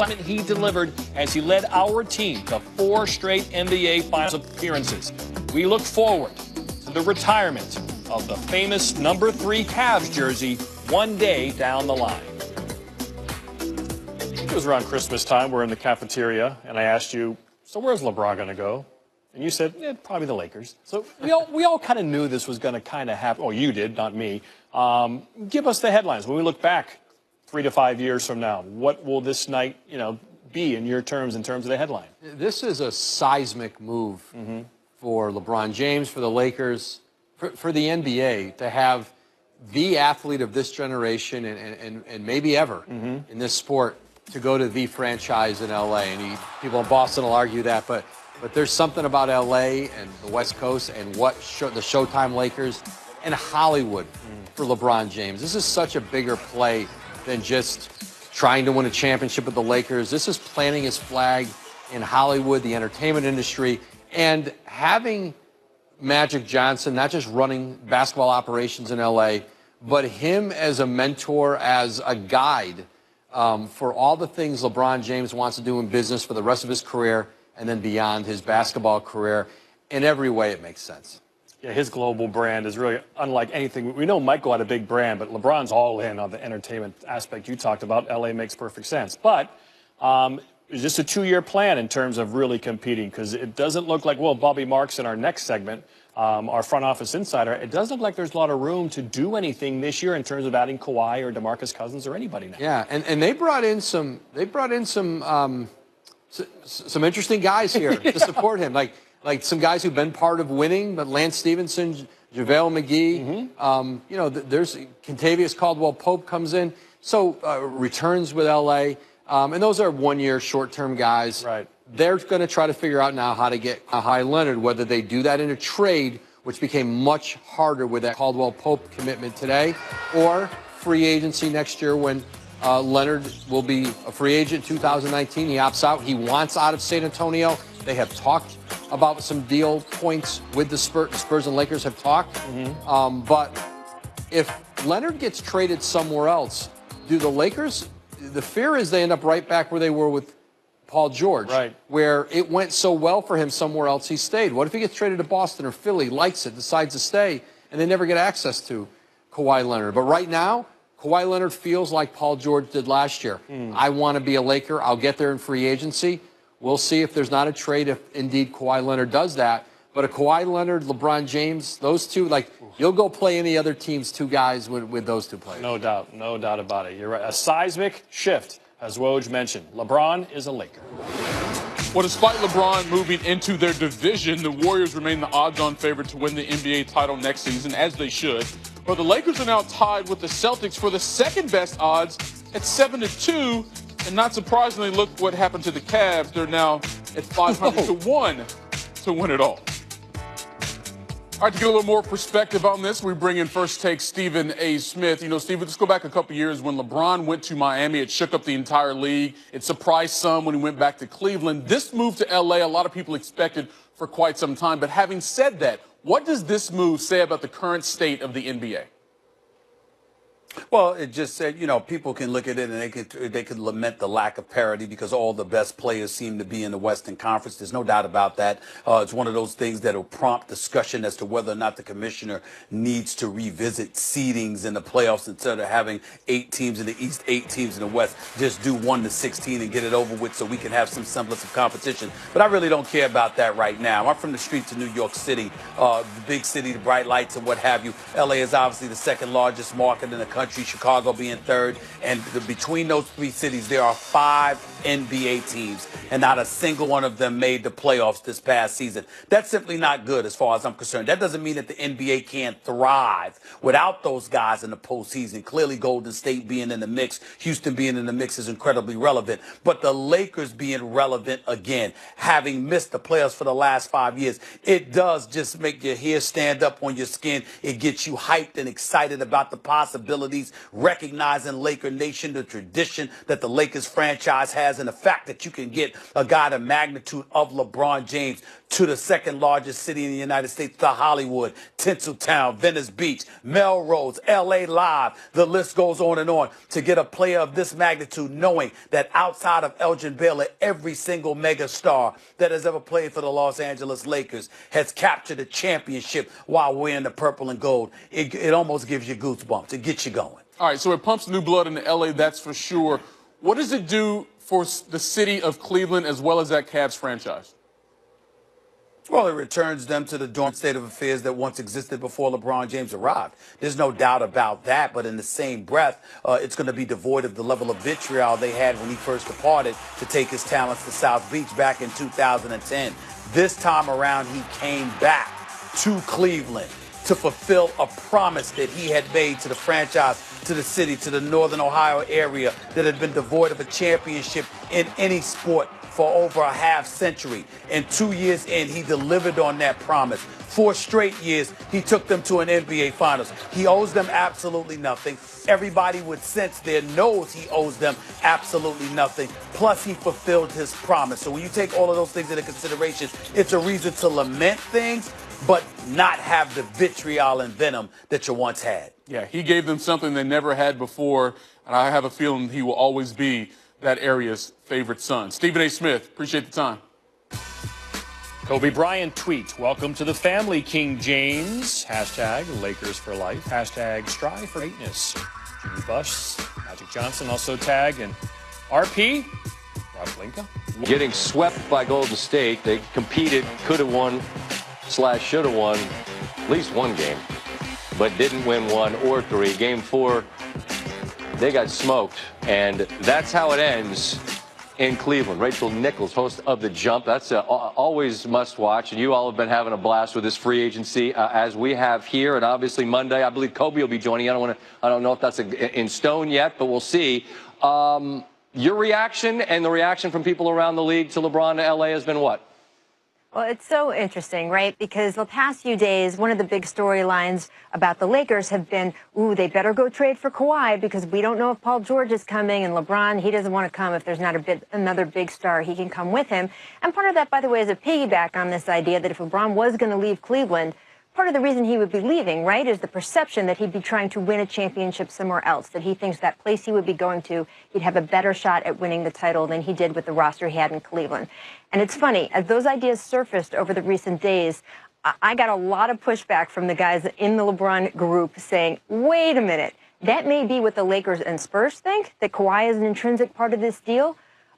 assignment he delivered as he led our team to 4 straight NBA Finals appearances. We look forward to the retirement of the famous number 3 Cavs jersey one day down the line. It was around Christmas time. We're in the cafeteria, and I asked you, so where's LeBron going to go? And you said, probably the Lakers. So we all kind of knew this was going to kind of happen. Oh, you did, not me. Give us the headlines. When we look back 3 to 5 years from now, what will this night, be in your terms, in terms of the headline? This is a seismic move for LeBron James, for the Lakers, for the NBA to have the athlete of this generation and maybe ever in this sport to go to the franchise in L.A. And people in Boston will argue that, but there's something about L.A. and the West Coast and the Showtime Lakers and Hollywood for LeBron James. This is such a bigger play than just trying to win a championship with the Lakers. This is planting his flag in Hollywood, the entertainment industry, and having Magic Johnson not just running basketball operations in L.A., but him as a mentor, as a guide for all the things LeBron James wants to do in business for the rest of his career and then beyond his basketball career. In every way, it makes sense. Yeah, his global brand is really unlike anything. We know Michael had a big brand, but LeBron's all in on the entertainment aspect you talked about. L.A. makes perfect sense. But it's just a 2-year plan in terms of really competing, because it doesn't look like, well, Bobby Marks in our next segment, our front office insider, it doesn't look like there's a lot of room to do anything this year in terms of adding Kawhi or DeMarcus Cousins or anybody now. Yeah, and they brought in some interesting guys here to support him, like some guys who've been part of winning, but Lance Stevenson, JaVale McGee, there's Kentavious Caldwell-Pope comes in, so returns with L.A., and those are 1-year short-term guys. Right. They're going to try to figure out now how to get Kawhi Leonard, whether they do that in a trade, which became much harder with that Caldwell-Pope commitment today, or free agency next year when Leonard will be a free agent in 2019. He opts out. He wants out of San Antonio. They have talked about some deal points with the Spurs. The Spurs and Lakers have talked. But if Leonard gets traded somewhere else, do the Lakers, the fear is they end up right back where they were with Paul George, right, where it went so well for him somewhere else, he stayed. What if he gets traded to Boston or Philly, likes it, decides to stay, and they never get access to Kawhi Leonard? But right now, Kawhi Leonard feels like Paul George did last year. I want to be a Laker. I'll get there in free agency. We'll see if there's not a trade, if indeed Kawhi Leonard does that. But a Kawhi Leonard, LeBron James, those two, you'll go play any other team's 2 guys with those 2 players. No doubt about it. You're right. A seismic shift, as Woj mentioned. LeBron is a Laker. Well, despite LeBron moving into their division, the Warriors remain the odds-on favorite to win the NBA title next season, as they should. But the Lakers are now tied with the Celtics for the second-best odds at 7-2. And not surprisingly, look what happened to the Cavs. They're now at 500-1 to win it all. All right, to get a little more perspective on this, we bring in First Take Stephen A. Smith. Stephen, let's go back a couple years when LeBron went to Miami. It shook up the entire league. It surprised some when he went back to Cleveland. This move to L.A., a lot of people expected for quite some time. But having said that, what does this move say about the current state of the NBA? Well, it just said, people can look at it and they could lament the lack of parity because all the best players seem to be in the Western Conference. There's no doubt about that. It's one of those things that will prompt discussion as to whether or not the commissioner needs to revisit seedings in the playoffs instead of having 8 teams in the East, 8 teams in the West. Just do 1-16 and get it over with so we can have some semblance of competition. But I really don't care about that right now. I'm from the streets of New York City, the big city, the bright lights and what have you. LA is obviously the second largest market in the country. Chicago being third, and between those 3 cities there are 5 NBA teams, and not a single one of them made the playoffs this past season. That's simply not good as far as I'm concerned. That doesn't mean that the NBA can't thrive without those guys in the postseason. Clearly Golden State being in the mix, Houston being in the mix is incredibly relevant, but the Lakers being relevant again, having missed the playoffs for the last 5 years, it does just make your hair stand up on your skin. It gets you hyped and excited about the possibilities, recognizing Laker Nation, the tradition that the Lakers franchise has, and the fact that you can get a guy the magnitude of LeBron James to the second largest city in the United States, to Hollywood, Tinseltown, Venice Beach, Melrose, LA Live. The list goes on and on. To get a player of this magnitude, knowing that outside of Elgin Baylor, every single mega star that has ever played for the Los Angeles Lakers has captured a championship while wearing the purple and gold. It almost gives you goosebumps. It gets you going. All right, so it pumps new blood into L.A., that's for sure. What does it do for the city of Cleveland as well as that Cavs franchise? Well, it returns them to the dormant state of affairs that once existed before LeBron James arrived. There's no doubt about that, but in the same breath, it's going to be devoid of the level of vitriol they had when he first departed to take his talents to South Beach back in 2010. This time around, he came back to Cleveland to fulfill a promise that he had made to the franchise, to the city, to the Northern Ohio area that had been devoid of a championship in any sport for over a half century. And 2 years in, he delivered on that promise. 4 straight years, he took them to an NBA Finals. He owes them absolutely nothing. Everybody with sense there knows he owes them absolutely nothing. Plus, he fulfilled his promise. So when you take all of those things into consideration, it's a reason to lament things, but not have the vitriol and venom that you once had. Yeah, he gave them something they never had before, and I have a feeling he will always be that area's favorite son. Stephen A. Smith, appreciate the time. Kobe Bryant tweet, welcome to the family, King James. Hashtag Lakers for life. Hashtag strive for greatness. Jimmy Buss, Magic Johnson also tag, and RP, Rob Pelinka. Getting swept by Golden State, they competed, could have won / should have won at least one game, but didn't win 1 or 3. Game 4, they got smoked, and that's how it ends in Cleveland. Rachel Nichols, host of The Jump. That's always must watch, and you all have been having a blast with this free agency as we have here. And obviously Monday, I believe Kobe will be joining you. I don't know if that's in stone yet, but we'll see. Your reaction and the reaction from people around the league to LeBron to LA has been what? Well, it's so interesting, right? Because the past few days, one of the big storylines about the Lakers have been, ooh, they better go trade for Kawhi because we don't know if Paul George is coming, and LeBron, he doesn't want to come if there's not another big star. He can come with him. And part of that, by the way, is a piggyback on this idea that if LeBron was going to leave Cleveland, part of the reason he would be leaving, right, is the perception that he'd be trying to win a championship somewhere else, that he thinks that place he would be going to, he'd have a better shot at winning the title than he did with the roster he had in Cleveland. And it's funny, as those ideas surfaced over the recent days, I got a lot of pushback from the guys in the LeBron group saying, wait a minute, that may be what the Lakers and Spurs think, that Kawhi is an intrinsic part of this deal,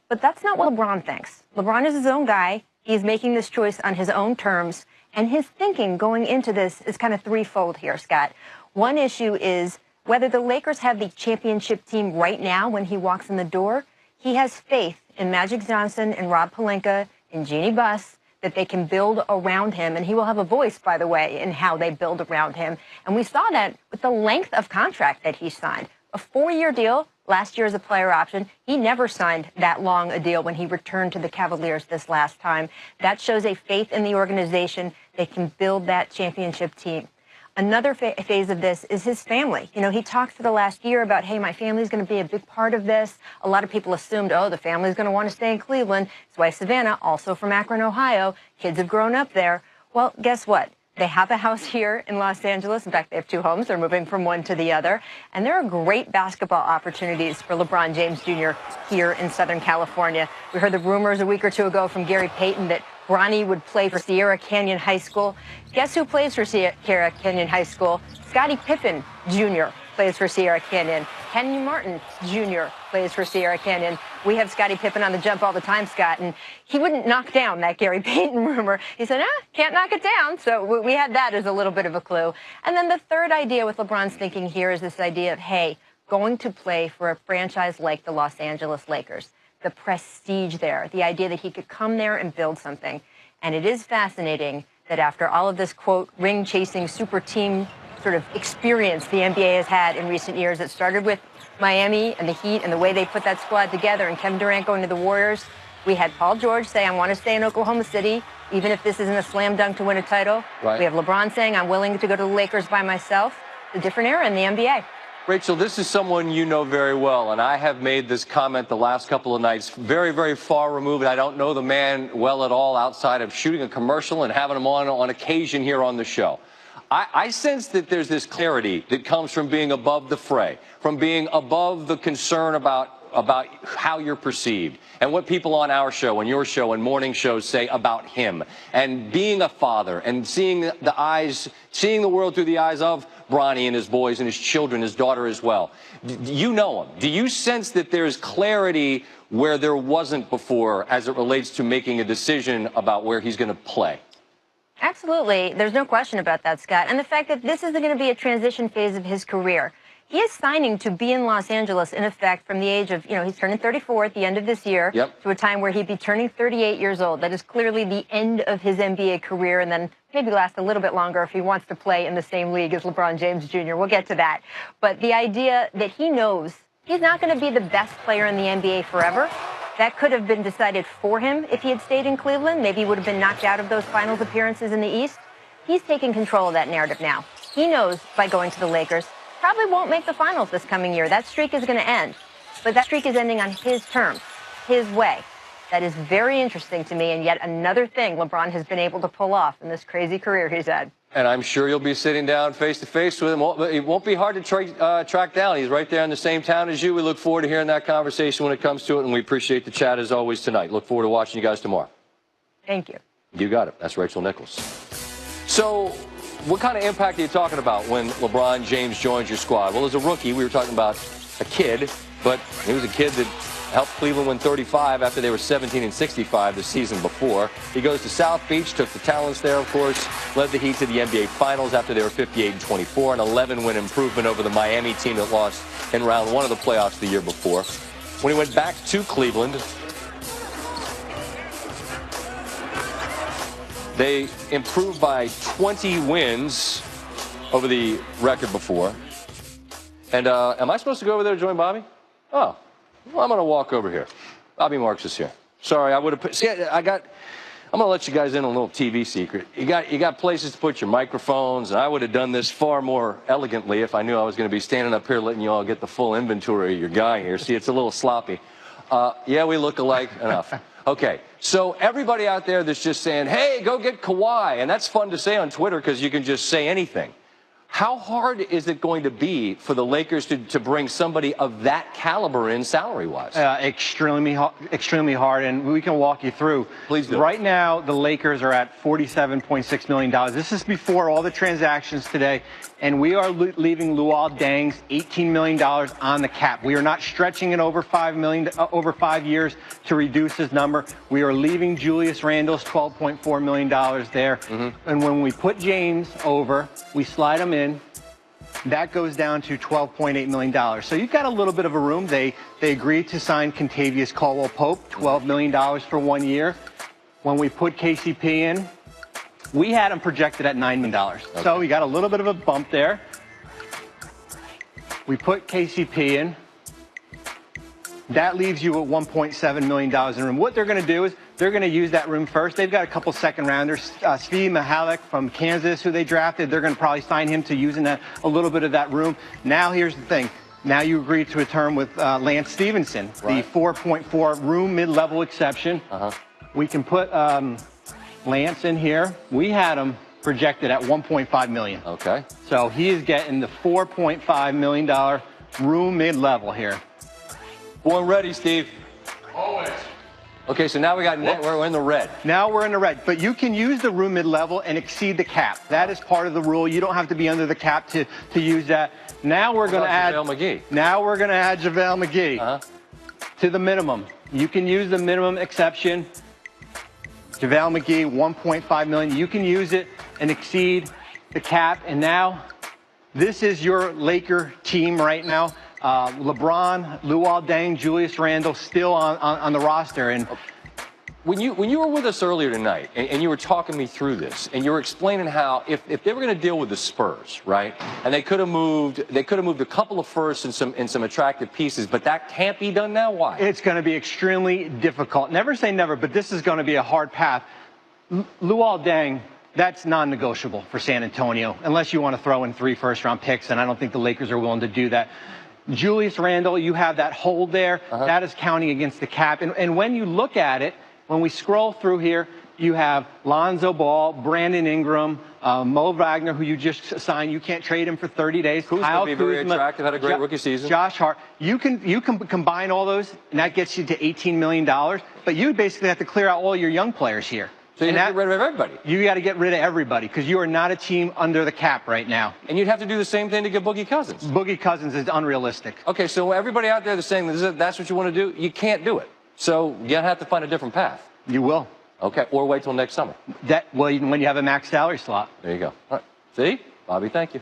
but that's not what LeBron thinks. LeBron is his own guy. He's making this choice on his own terms. And his thinking going into this is kind of threefold here, Scott. One issue is whether the Lakers have the championship team right now when he walks in the door. He has faith in Magic Johnson and Rob Pelinka and Jeannie Buss that they can build around him. And he will have a voice, by the way, in how they build around him. And we saw that with the length of contract that he signed. A 4-year deal. Last year as a player option. He never signed that long a deal when he returned to the Cavaliers this last time. That shows a faith in the organization. They can build that championship team. Another phase of this is his family. You know, he talked for the last year about, hey, my family's going to be a big part of this. A lot of people assumed, oh, the family's going to want to stay in Cleveland. His wife, Savannah, also from Akron, Ohio. Kids have grown up there. Well, guess what? They have a house here in Los Angeles. In fact, they have 2 homes. They're moving from one to the other. And there are great basketball opportunities for LeBron James Jr. here in Southern California. We heard the rumors a week or 2 ago from Gary Payton that Bronny would play for Sierra Canyon High School. Guess who plays for Sierra Canyon High School? Scottie Pippen Jr. plays for Sierra Canyon. Kenny Martin Jr. plays for Sierra Canyon. We have Scottie Pippen on The Jump all the time, Scott, and he wouldn't knock down that Gary Payton rumor. He said, can't knock it down. So we had that as a little bit of a clue. And then the third idea with LeBron's thinking here is this idea of, hey, going to play for a franchise like the Los Angeles Lakers. The prestige there, the idea that he could come there and build something. And it is fascinating that after all of this, quote, ring-chasing super team sort of experience the NBA has had in recent years, it started with Miami and the Heat and the way they put that squad together and Kevin Durant going to the Warriors. We had Paul George say, I want to stay in Oklahoma City, even if this isn't a slam dunk to win a title. Right. We have LeBron saying, I'm willing to go to the Lakers by myself. It's a different era in the NBA. Rachel, this is someone you know very well, and I have made this comment the last couple of nights, very, very far removed. I don't know the man well at all outside of shooting a commercial and having him on occasion here on the show. I sense that there's this clarity that comes from being above the fray, from being above the concern about how you're perceived and what people on our show and your show and morning shows say about him, and being a father and seeing the world through the eyes of Bronny and his boys and his children, his daughter as well. You know him. Do you sense that there's clarity where there wasn't before as it relates to making a decision about where he's going to play? Absolutely. There's no question about that, Scott. And the fact that this is going to be a transition phase of his career. He is signing to be in Los Angeles, in effect, from the age of, he's turning 34 at the end of this year, to a time where he'd be turning 38 years old. That is clearly the end of his NBA career, and then maybe last a little bit longer if he wants to play in the same league as LeBron James Jr. We'll get to that. But the idea that he knows he's not going to be the best player in the NBA forever, that could have been decided for him if he had stayed in Cleveland. Maybe he would have been knocked out of those finals appearances in the East. He's taking control of that narrative now. He knows by going to the Lakers, probably won't make the finals this coming year. That streak is going to end. But that streak is ending on his terms, his way. That is very interesting to me, and yet another thing LeBron has been able to pull off in this crazy career he's had. And I'm sure you'll be sitting down face-to-face with him. It won't be hard to track down. He's right there in the same town as you. We look forward to hearing that conversation when it comes to it, and we appreciate the chat as always tonight. Look forward to watching you guys tomorrow. Thank you. You got it. That's Rachel Nichols. So what kind of impact are you talking about when LeBron James joins your squad? Well, as a rookie, we were talking about a kid, but he was a kid that helped Cleveland win 35 after they were 17-65 the season before. He goes to South Beach, took the talents there, of course, led the Heat to the NBA Finals after they were 58-24, an 11-win improvement over the Miami team that lost in round one of the playoffs the year before. When he went back to Cleveland, they improved by 20 wins over the record before. And am I supposed to go over there to join Bobby? Oh. Well, I'm going to walk over here. Bobby Marks is here. Sorry, I would have put... See, I'm going to let you guys in on a little TV secret. You got places to put your microphones, and I would have done this far more elegantly if I knew I was going to be standing up here letting you all get the full inventory of your guy here. See, it's a little sloppy. Yeah, we look alike enough. Okay, so everybody out there that's just saying, hey, go get Kawhi, and that's fun to say on Twitter because you can just say anything. How hard is it going to be for the Lakers to bring somebody of that caliber in salary-wise? Extremely hard, and we can walk you through. Please do. Right now, the Lakers are at $47.6 million. This is before all the transactions today, and we are leaving Luol Deng's $18 million on the cap. We are not stretching it over over 5 years to reduce his number. We are leaving Julius Randle's $12.4 million there. And when we put James over, we slide him in. That goes down to $12.8 million. So you've got a little bit of a room. They agreed to sign Contavious Caldwell-Pope, $12 million for 1 year. When we put KCP in, we had him projected at $9 million. Okay. So we got a little bit of a bump there. We put KCP in. That leaves you at $1.7 million in room. What they're going to do is they're going to use that room first. They've got a couple second-rounders. Steve Mihalik from Kansas, who they drafted, they're going to probably sign him to using a little bit of that room. Now, here's the thing. Now you agree to a term with Lance Stevenson, right. The 4.4 room mid-level exception. We can put Lance in here. We had him projected at $1.5 million. Okay. So he is getting the $4.5 million room mid-level here. Born ready, Steve. Always. Okay, so now we're in the red. Now we're in the red, but you can use the room mid-level and exceed the cap. That is part of the rule. You don't have to be under the cap to use that. Now we're going to add JaVale McGee. Now we're going to add JaVale McGee to the minimum. You can use the minimum exception. JaVale McGee, $1.5 million. You can use it and exceed the cap. And now this is your Laker team right now. LeBron, Luol Deng, Julius Randle still on the roster. And when you were with us earlier tonight and you were talking me through this and you were explaining how if they were going to deal with the Spurs, right, and they could have moved a couple of firsts and some attractive pieces, but that can't be done now. Why? It's going to be extremely difficult. Never say never, but this is going to be a hard path. Luol Deng That's non-negotiable for San Antonio, unless you want to throw in 3 first-round picks, and I don't think the Lakers are willing to do that. Julius Randle, you have that hold there. That is counting against the cap. And when you look at it, when we scroll through here, you have Lonzo Ball, Brandon Ingram, Mo Wagner, who you just signed. You can't trade him for 30 days. Kuzma Kyle would be very Kuzma, attractive, had a great rookie season. Josh Hart. You can combine all those, and that gets you to $18 million. But you basically have to clear out all your young players here. So you have to get rid of everybody. You got to get rid of everybody because you are not a team under the cap right now. And you'd have to do the same thing to get Boogie Cousins. Boogie Cousins is unrealistic. Okay, so everybody out there that's saying that's what you want to do, you can't do it. So you have to find a different path. You will. Okay, or wait till next summer. Well, when you have a max salary slot. There you go. All right. See? Bobby, thank you.